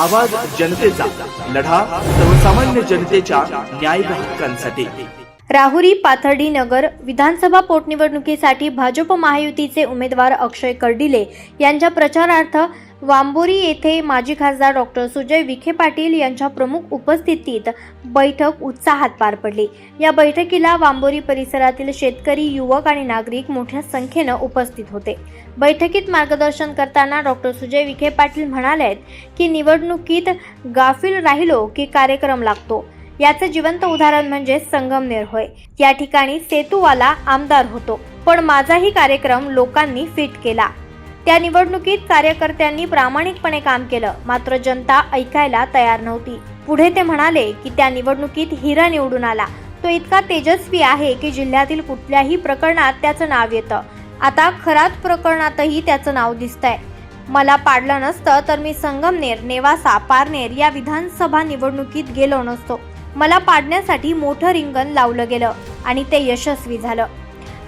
आवाज जनतेचा, लढा सर्वसामान्य जनतेच्या न्याय व हक्कांसाठी। राहुरी पाथर्डी नगर विधानसभा पोटनिवडणुकीसाठी भाजप महायुतीचे उमेदवार अक्षय कर्डिले यांच्या प्रचारार्थ वांबोरी येथे माजी खासदार डॉक्टर सुजय विखे पाटील यांच्या प्रमुख उपस्थितीत बैठक उत्साहात पार पडली। या बैठकीला वांबोरी परिसरातील शेतकरी, युवक आणि नागरिक मोठ्या संख्येने उपस्थित होते। बैठकीत मार्गदर्शन करताना डॉक्टर सुजय विखे पाटील म्हणाले की निवडणुकीत गाफील राहिलो की कार्यक्रम लागतो। याचे जिवंत उदाहरण म्हणजे संगमनेर होय। या ठिकाणी सेतूवाला आमदार होतो, पण माझाही कार्यक्रम लोकांनी फिट केला। त्या निवडणुकीत कार्यकर्त्यांनी प्रामाणिकपणे काम केलं, मात्र जनता ऐकायला तयार नव्हती। पुढे ते म्हणाले की त्या निवडणुकीत हिरा निवडून आला, तो इतका तेजस्वी आहे की जिल्ह्यातील कुठल्याही प्रकरणात त्याचं नाव येतं। आता खरात प्रकरणातही त्याचं नाव दिसतंय। मला पाडलं नसतं तर मी संगमनेर, नेवासा, पारनेर या विधानसभा निवडणुकीत गेलो नसतो। मला पाडण्यासाठी मोठं रिंगण लावलं गेलं आणि ते यशस्वी झालं।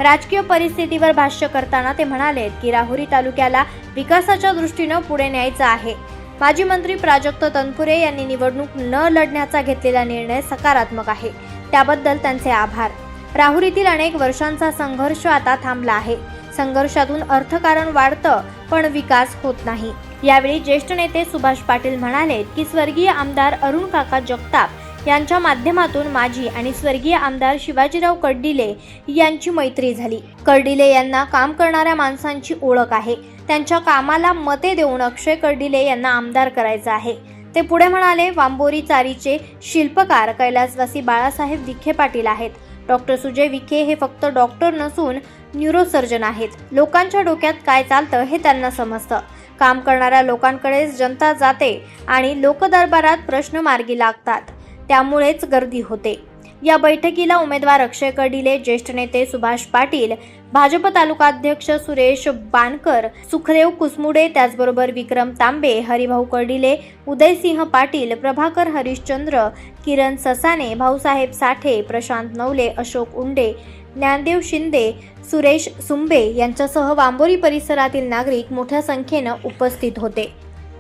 राजकीय परिस्थितीवर भाष्य करताना ते म्हणाले की राहुरी तालुक्याला विकासाच्या दृष्टीने पुढे न्यायचं आहे। माजी मंत्री प्राजक्त तनपुरे यांनी निवडणूक न लढण्याचा घेतलेला निर्णय सकारात्मक आहे, त्याबद्दल त्यांचे आभार। राहुरीतील अनेक वर्षांचा संघर्ष आता थांबला आहे। संघर्षातून अर्थकारण वाढतं पण विकास होत नाही। यावेळी ज्येष्ठ नेते सुभाष पाटील म्हणाले की स्वर्गीय आमदार अरुण काका जगताप यांच्या माध्यमातून माझी आणि स्वर्गीय आमदार शिवाजीराव कर्डिले यांची मैत्री झाली। कर्डिले यांना काम करणाऱ्या माणसांची ओळख आहे। त्यांच्या कामाला मते देऊन अक्षय कर्डिले यांना आमदार करायचं आहे। ते पुढे म्हणाले, वांबोरी चारीचे शिल्पकार कैलासवासी बाळासाहेब विखे पाटील आहेत। डॉक्टर सुजय विखे हे फक्त डॉक्टर नसून न्यूरोसर्जन आहेत। लोकांच्या डोक्यात काय चालतं हे त्यांना समजतं। काम करणाऱ्या लोकांकडेच जनता जाते आणि लोकदरबारात प्रश्न मार्गी लागतात, त्यामुळेच गर्दी होते। या बैठकीला उमेदवार अक्षय कर्डिले, ज्येष्ठ नेते सुभाष पाटील, भाजप तालुकाध्यक्ष सुरेश बानकर, सुखदेव कुसमुडे, त्याचबरोबर विक्रम तांबे, हरिभाऊ कर्डिले, उदयसिंह पाटील, प्रभाकर हरिश्चंद्र, किरण ससाने, भाऊसाहेब साठे, प्रशांत नवले, अशोक उंडे, ज्ञानदेव शिंदे, सुरेश सुंबे यांच्यासह वांबोरी परिसरातील नागरिक मोठ्या संख्येने उपस्थित होते।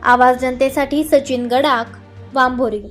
आवाज जनतेसाठी सचिन गडाख, वांबोरी।